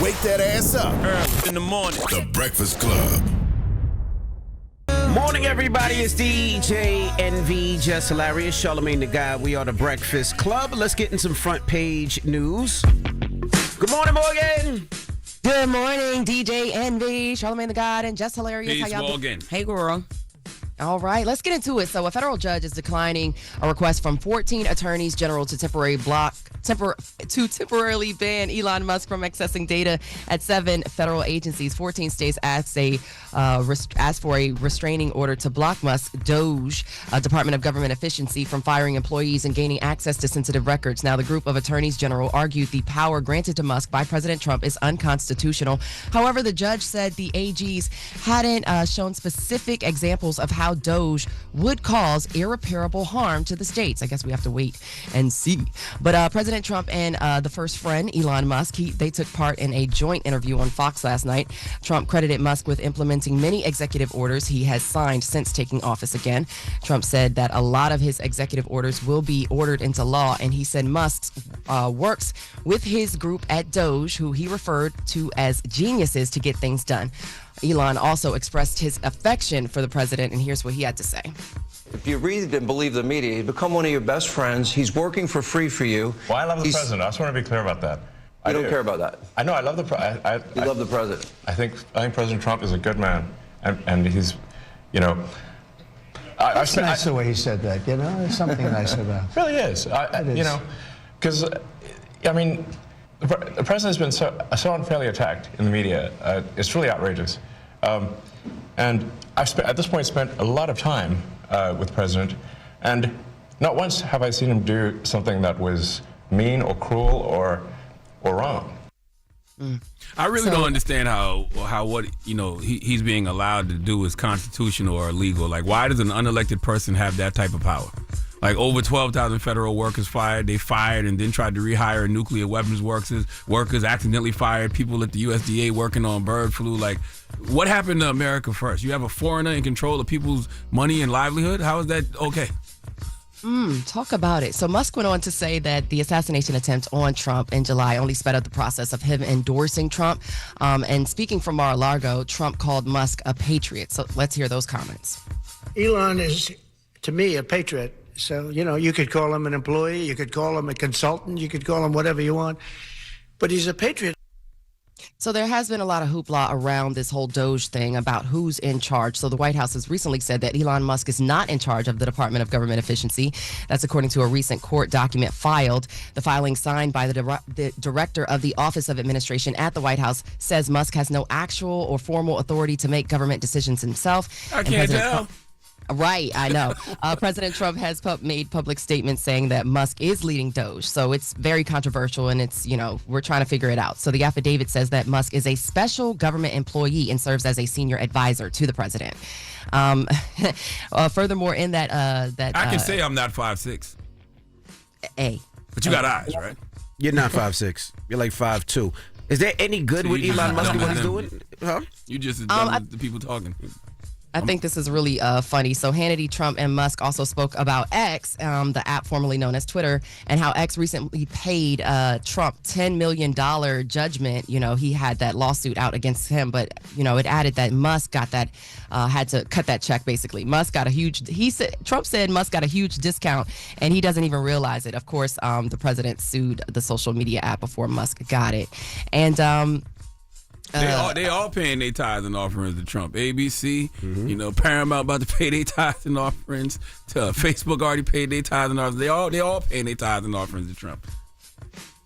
Wake that ass up. Early in the morning. The Breakfast Club. Morning, everybody. It's DJ NV, Jess Hilarious, Charlamagne the Guy. We are the Breakfast Club. Let's get in some front page news. Good morning, Morgan. Good morning, DJ NV, Charlamagne the God, and Jess Hilarious. Peace, How y'all Morgan. Hey, girl. All right, let's get into it. So a federal judge is declining a request from 14 attorneys general to temporarily ban Elon Musk from accessing data at 7 federal agencies. 14 states asked for a restraining order to block Musk's DOGE, Department of Government Efficiency, from firing employees and gaining access to sensitive records. Now, the group of attorneys general argued the power granted to Musk by President Trump is unconstitutional. However, the judge said the AGs hadn't shown specific examples of how DOGE would cause irreparable harm to the states. I guess we have to wait and see. But President Trump and the first friend, Elon Musk, they took part in a joint interview on Fox last night. Trump credited Musk with implementing many executive orders he has signed since taking office again. Trump said that a lot of his executive orders will be ordered into law, and he said Musk works with his group at DOGE, who he referred to as geniuses, to get things done. Elon also expressed his affection for the president, and here's what he had to say. If you read and believe the media, he's become one of your best friends. He's working for free for you. Well, I love the president. I just want to be clear about that. I don't care about that. I know. I love the president. You love the president. I think President Trump is a good man, and he's, you know. It's nice the way he said that. You know, there's something nice about it. Really is. It is. You know, because I mean, the president has been so unfairly attacked in the media. It's really outrageous. And I've at this point spent a lot of time with the president, and not once have I seen him do something that was mean or cruel or wrong. I really don't understand how what he's being allowed to do is constitutional or illegal. Like, why does an unelected person have that type of power? Like, over 12,000 federal workers fired. They fired and then tried to rehire nuclear weapons workers accidentally fired people at the USDA working on bird flu. Like, what happened to America first? You have a foreigner in control of people's money and livelihood? How is that okay? Talk about it. So Musk went on to say that the assassination attempt on Trump in July only sped up the process of him endorsing Trump. And speaking from Mar-a-Lago, Trump called Musk a patriot. So let's hear those comments. Elon is, to me, a patriot. So, you know, you could call him an employee, you could call him a consultant, you could call him whatever you want, but he's a patriot. So there has been a lot of hoopla around this whole DOGE thing about who's in charge. So the White House has recently said that Elon Musk is not in charge of the Department of Government Efficiency. That's according to a recent court document filed. The filing signed by the director of the Office of Administration at the White House says Musk has no actual or formal authority to make government decisions himself. I can't tell. Right, I know. President Trump has made public statements saying that Musk is leading DOGE. So it's very controversial, and it's, we're trying to figure it out. So the affidavit says that Musk is a special government employee and serves as a senior advisor to the president. Furthermore, in that... I can say I'm not 5'6". A. But you got eyes, right? You're not 5'6". You're like 5'2". Is there any good with Elon Musk and what he's doing? Huh? You just as dumb as the people talking. I think this is really funny. So Hannity, Trump, and Musk also spoke about X, the app formerly known as Twitter, and how X recently paid Trump $10 million judgment. He had that lawsuit out against him, but, it added that Musk got that, had to cut that check, basically. Trump said Musk got a huge discount, and he doesn't even realize it. Of course, the president sued the social media app before Musk got it. And... They all paying their tithes and offerings to Trump. ABC, Paramount about to pay their tithes and offerings. Facebook already paid their tithes and offerings. They all paying their tithes and offerings to Trump.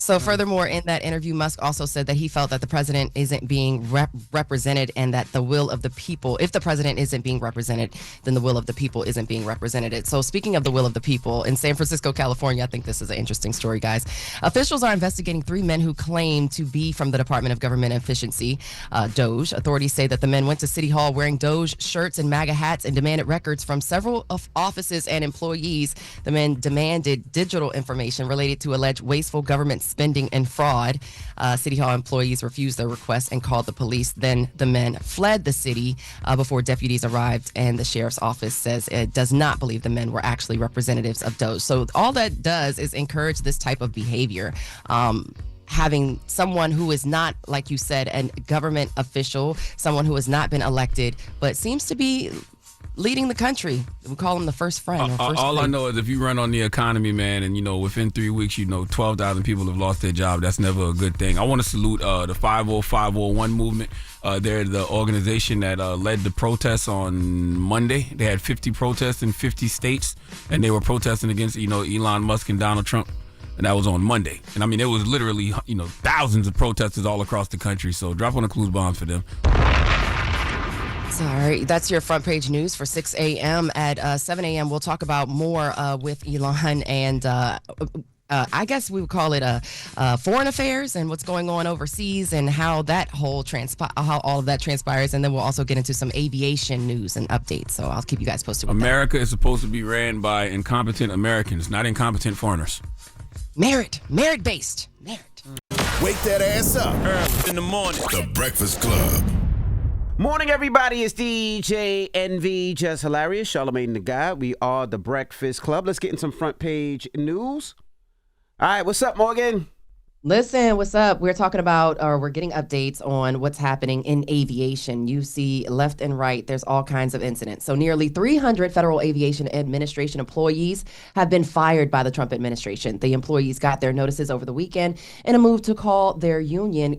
So furthermore, in that interview, Musk also said that he felt that the president isn't being represented, and that the will of the people, if the president isn't being represented, then the will of the people isn't being represented. So speaking of the will of the people, in San Francisco, California, I think this is an interesting story, guys. Officials are investigating 3 men who claim to be from the Department of Government Efficiency, DOGE. Authorities say that the men went to City Hall wearing DOGE shirts and MAGA hats and demanded records from several offices and employees. The men demanded digital information related to alleged wasteful government spending and fraud. City Hall employees refused their request and called the police. Then the men fled the city before deputies arrived, and the sheriff's office says it does not believe the men were actually representatives of DOGE. So all that does is encourage this type of behavior. having someone who is not, like you said, a government official, someone who has not been elected, but seems to be leading the country. We call him the first friend. All I know is if you run on the economy, man, and within 3 weeks, 12,000 people have lost their job. That's never a good thing. I want to salute the 50501 movement. They're the organization that led the protests on Monday. They had 50 protests in 50 states, and they were protesting against Elon Musk and Donald Trump. And that was on Monday. And I mean, it was literally thousands of protesters all across the country. So drop on the clues bombs for them. Sorry, that's your front page news for 6 a.m. At 7 a.m., we'll talk about more with Elon and I guess we would call it foreign affairs and what's going on overseas and how that how all of that transpires. And then we'll also get into some aviation news and updates. So I'll keep you guys posted with America is supposed to be ran by incompetent Americans, not incompetent foreigners. Merit-based. Wake that ass up. Early in the morning. The Breakfast Club. Morning, everybody. It's DJ NV, Jess Hilarious, Charlamagne the Guy. We are the Breakfast Club. Let's get in some front page news. All right, what's up, Morgan? Listen, what's up? We're talking about, or we're getting updates on what's happening in aviation. You see left and right, there's all kinds of incidents. So nearly 300 Federal Aviation Administration employees have been fired by the Trump administration. The employees got their notices over the weekend in a move their union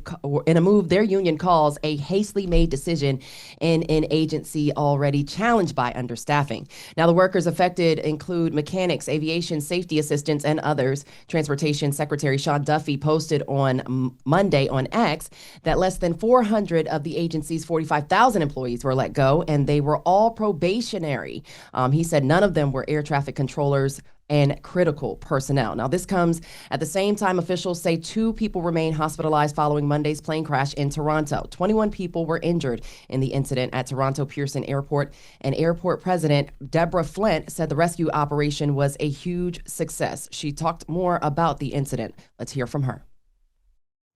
calls a hastily made decision in an agency already challenged by understaffing. Now, the workers affected include mechanics, aviation safety assistants, and others. Transportation Secretary Sean Duffy posted on Monday on X that less than 400 of the agency's 45,000 employees were let go, and they were all probationary. He said none of them were air traffic controllers and critical personnel. Now, this comes at the same time officials say 2 people remain hospitalized following Monday's plane crash in Toronto. 21 people were injured in the incident at Toronto Pearson Airport, and airport president Deborah Flint said the rescue operation was a huge success. She talked more about the incident. Let's hear from her.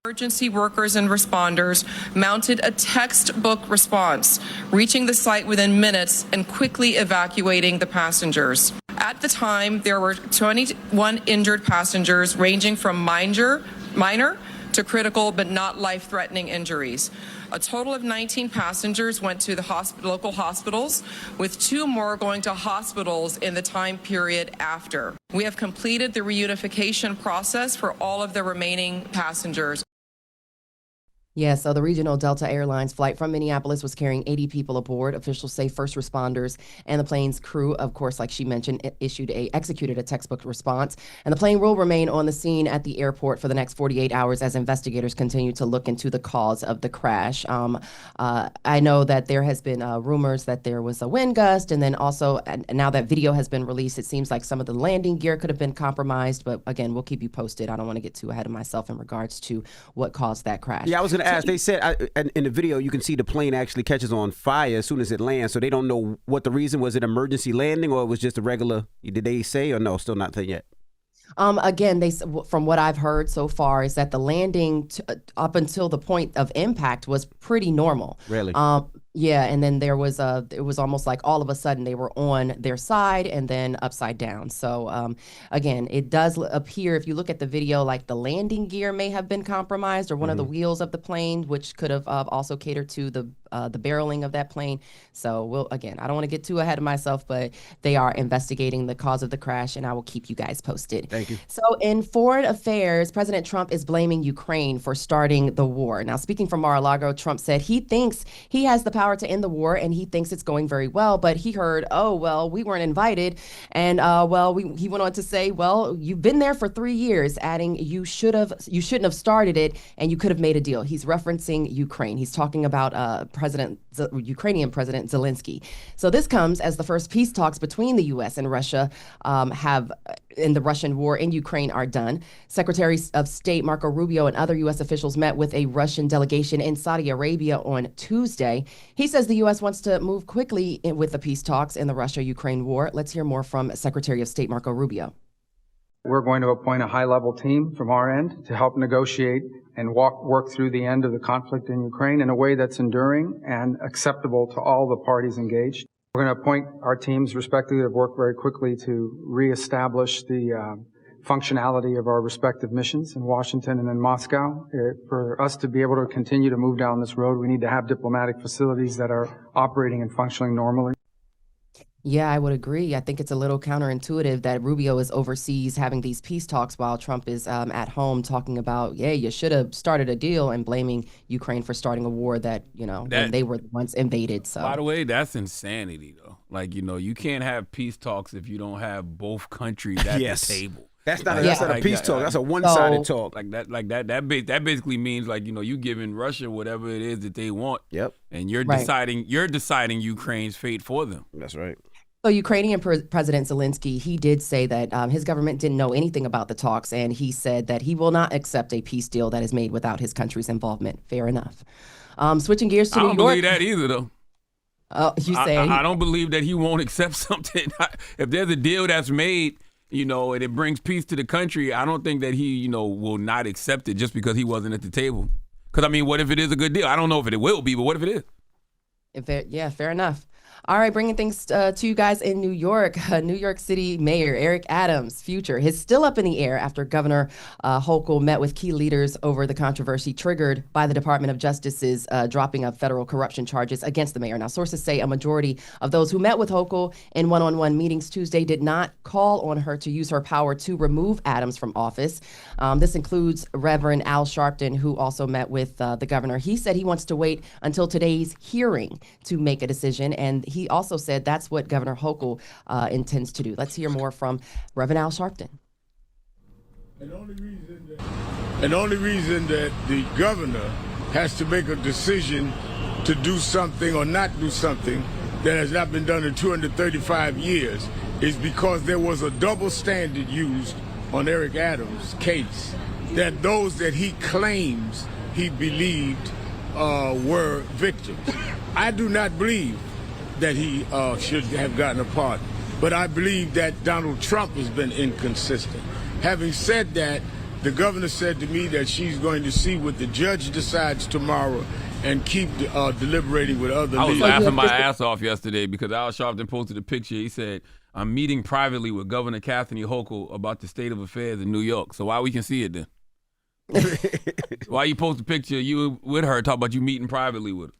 Emergency workers and responders mounted a textbook response, reaching the site within minutes and quickly evacuating the passengers. At the time, there were 21 injured passengers ranging from minor to critical but not life-threatening injuries. A total of 19 passengers went to the local hospitals, with 2 more going to hospitals in the time period after. We have completed the reunification process for all of the remaining passengers. Yeah, so the regional Delta Airlines flight from Minneapolis was carrying 80 people aboard. Officials say first responders and the plane's crew, of course, like she mentioned, executed a textbook response. And the plane will remain on the scene at the airport for the next 48 hours as investigators continue to look into the cause of the crash. I know that there has been rumors that there was a wind gust, and then also now that video has been released, it seems like some of the landing gear could have been compromised. But again, we'll keep you posted. I don't want to get too ahead of myself in regards to what caused that crash. Yeah, I was going to ask. They said in the video you can see the plane actually catches on fire as soon as it lands, so they don't know what the reason was. It emergency landing or it was just a regular? Did they say or no? Still not yet. Again, from what I've heard so far is that the landing up until the point of impact was pretty normal. Really? Yeah, and then it was almost like all of a sudden they were on their side and then upside down. So again, it does appear, if you look at the video, like the landing gear may have been compromised, or one of the wheels of the plane, which could have also catered to the barreling of that plane. So I don't want to get too ahead of myself, but they are investigating the cause of the crash, and I will keep you guys posted. Thank you. So in foreign affairs, President Trump is blaming Ukraine for starting the war. Now, speaking from Mar-a-Lago, Trump said he thinks he has the power to end the war, and he thinks it's going very well, but he heard, oh, well, we weren't invited. And he went on to say, well, you've been there for 3 years, adding you shouldn't have started it, and you could have made a deal. He's referencing Ukraine. He's talking about Ukrainian President Zelensky. So this comes as the first peace talks between the U.S. and Russia in the Russian war in Ukraine are done. Secretary of State Marco Rubio and other U.S. officials met with a Russian delegation in Saudi Arabia on Tuesday. He says the U.S. wants to move quickly with the peace talks in the Russia-Ukraine war. Let's hear more from Secretary of State Marco Rubio. We're going to appoint a high-level team from our end to help negotiate and work through the end of the conflict in Ukraine in a way that's enduring and acceptable to all the parties engaged. We're going to appoint our teams respectively to work very quickly to reestablish the functionality of our respective missions in Washington and in Moscow. For us to be able to continue to move down this road, we need to have diplomatic facilities that are operating and functioning normally. Yeah, I would agree. I think it's a little counterintuitive that Rubio is overseas having these peace talks while Trump is at home talking about, yeah, you should have started a deal, and blaming Ukraine for starting a war that, when they were the ones invaded. So, by the way, that's insanity, though. Like, you can't have peace talks if you don't have both countries at the table. That's not a peace talk. That's a one-sided talk. That basically means you giving Russia whatever it is that they want. Yep. And you're deciding Ukraine's fate for them. That's right. So Ukrainian President Zelensky, he did say that his government didn't know anything about the talks, and he said that he will not accept a peace deal that is made without his country's involvement. Fair enough. Switching gears to New York. I don't believe that either, though. Oh, you say? I don't believe that he won't accept something. If there's a deal that's made, and it brings peace to the country, I don't think that he, will not accept it just because he wasn't at the table. Because, what if it is a good deal? I don't know if it will be, but what if it is? Fair enough. All right, bringing things to you guys in New York. New York City Mayor Eric Adams' future is still up in the air after Governor Hochul met with key leaders over the controversy triggered by the Department of Justice's dropping of federal corruption charges against the mayor. Now, sources say a majority of those who met with Hochul in one-on-one meetings Tuesday did not call on her to use her power to remove Adams from office. This includes Reverend Al Sharpton, who also met with the governor. He said he wants to wait until today's hearing to make a decision, and he also said that's what Governor Hochul intends to do. Let's hear more from Reverend Al Sharpton. And the only reason that the governor has to make a decision to do something or not do something that has not been done in 235 years is because there was a double standard used on Eric Adams' case, that those that he claims he believed were victims. I do not believe that he should have gotten a pardon. But I believe that Donald Trump has been inconsistent. Having said that, the governor said to me that she's going to see what the judge decides tomorrow and keep deliberating with other leaders. I was laughing my ass off yesterday because Al Sharpton posted a picture. He said, I'm meeting privately with Governor Kathy Hochul about the state of affairs in New York. So why we can see it then? Why you post a picture you with her, talk about you meeting privately with her?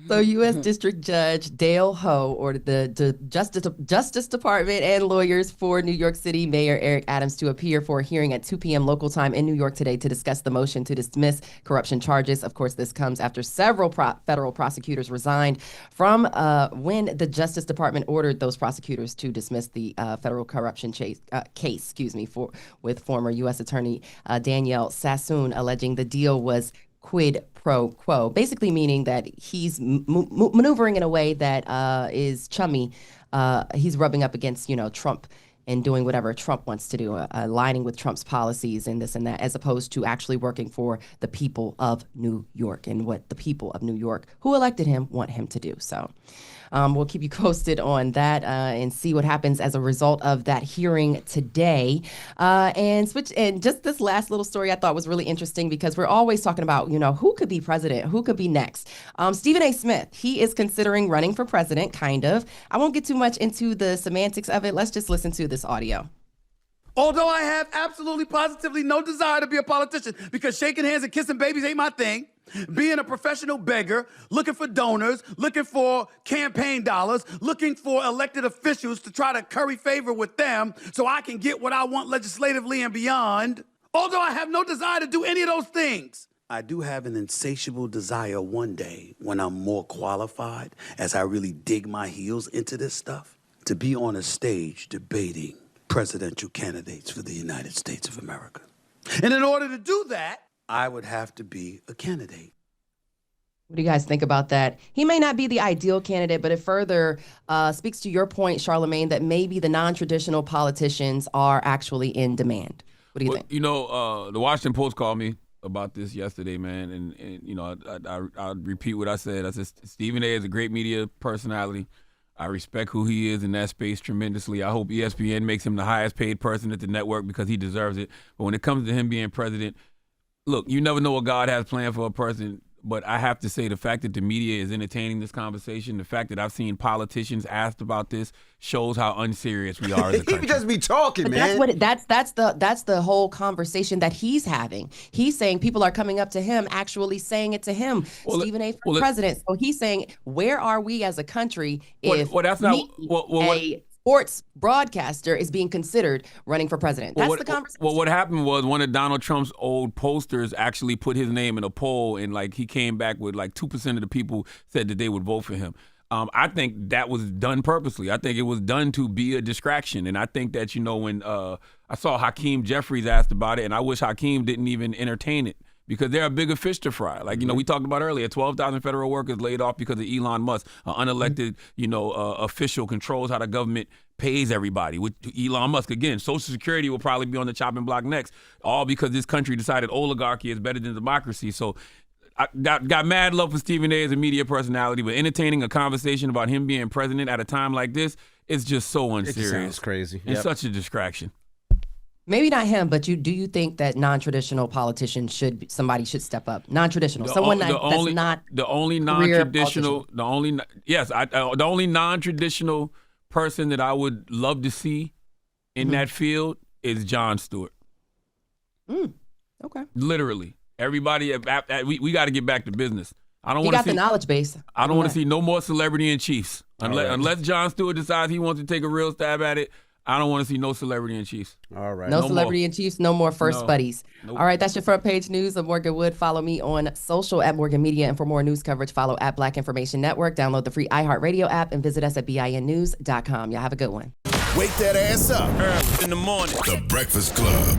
So U.S. District Judge Dale Ho ordered the Justice Department and lawyers for New York City Mayor Eric Adams to appear for a hearing at 2 p.m. local time in New York today to discuss the motion to dismiss corruption charges. Of course, this comes after several federal prosecutors resigned from when the Justice Department ordered those prosecutors to dismiss the federal corruption case, with former U.S. Attorney Danielle Sassoon alleging the deal was quid pro quo, basically meaning that he's maneuvering in a way that is chummy. He's rubbing up against, Trump and doing whatever Trump wants to do, aligning with Trump's policies and this and that, as opposed to actually working for the people of New York and what the people of New York who elected him want him to do. So we'll keep you posted on that and see what happens as a result of that hearing today. And just this last little story I thought was really interesting because we're always talking about, who could be president, who could be next. Stephen A. Smith, he is considering running for president, kind of. I won't get too much into the semantics of it. Let's just listen to this audio. Although I have absolutely, positively no desire to be a politician because shaking hands and kissing babies ain't my thing. Being a professional beggar, looking for donors, looking for campaign dollars, looking for elected officials to try to curry favor with them so I can get what I want legislatively and beyond. Although I have no desire to do any of those things, I do have an insatiable desire one day when I'm more qualified, as I really dig my heels into this stuff, to be on a stage debating presidential candidates for the United States of America. And in order to do that, I would have to be a candidate. What do you guys think about that? He may not be the ideal candidate, but it further speaks to your point, Charlamagne, that maybe the non-traditional politicians are actually in demand. What do you think? The Washington Post called me about this yesterday, man, and I'll repeat what I said. I said Stephen A. is a great media personality. I respect who he is in that space tremendously. I hope ESPN makes him the highest paid person at the network because he deserves it. But when it comes to him being president, look, you never know what God has planned for a person, But I have to say the fact that the media is entertaining this conversation, the fact that I've seen politicians asked about this shows how unserious we are as a country. He just be talking, But man. that's the whole conversation that he's having. He's saying people are coming up to him, actually saying it to him. Stephen A. for president. So he's saying, where are we as a country if that's not a sports broadcaster is being considered running for president? That's the conversation. Well, what happened was one of Donald Trump's old posters actually put his name in a poll, and like he came back with like 2% of the people said that they would vote for him. I think that was done purposely. I think it was done to be a distraction. And I think that, when I saw Hakeem Jeffries asked about it, and I wish Hakeem didn't even entertain it because there are bigger fish to fry. Like, we talked about earlier, 12,000 federal workers laid off because of Elon Musk, an unelected, official controls how the government pays everybody. With Elon Musk, again, Social Security will probably be on the chopping block next, all because this country decided oligarchy is better than democracy. So I got mad love for Stephen A. as a media personality, but entertaining a conversation about him being president at a time like this is just so unserious. It sounds crazy. It's such a distraction. Maybe not him, but do you think that non-traditional politicians somebody should step up? Non-traditional, the only non-traditional person that I would love to see in that field is Jon Stewart. Okay. Literally, everybody. We got to get back to business. I don't want to see the knowledge base. I don't want to see no more celebrity in chiefs unless Jon Stewart decides he wants to take a real stab at it. I don't want to see no celebrity in chiefs. All right. No celebrity in chiefs, no more first buddies. Nope. All right, that's your front page news of Morgan Wood. Follow me on social at Morgan Media. And for more news coverage, follow at Black Information Network. Download the free iHeartRadio app and visit us at BINnews.com. Y'all have a good one. Wake that ass up. Early in the morning. The Breakfast Club.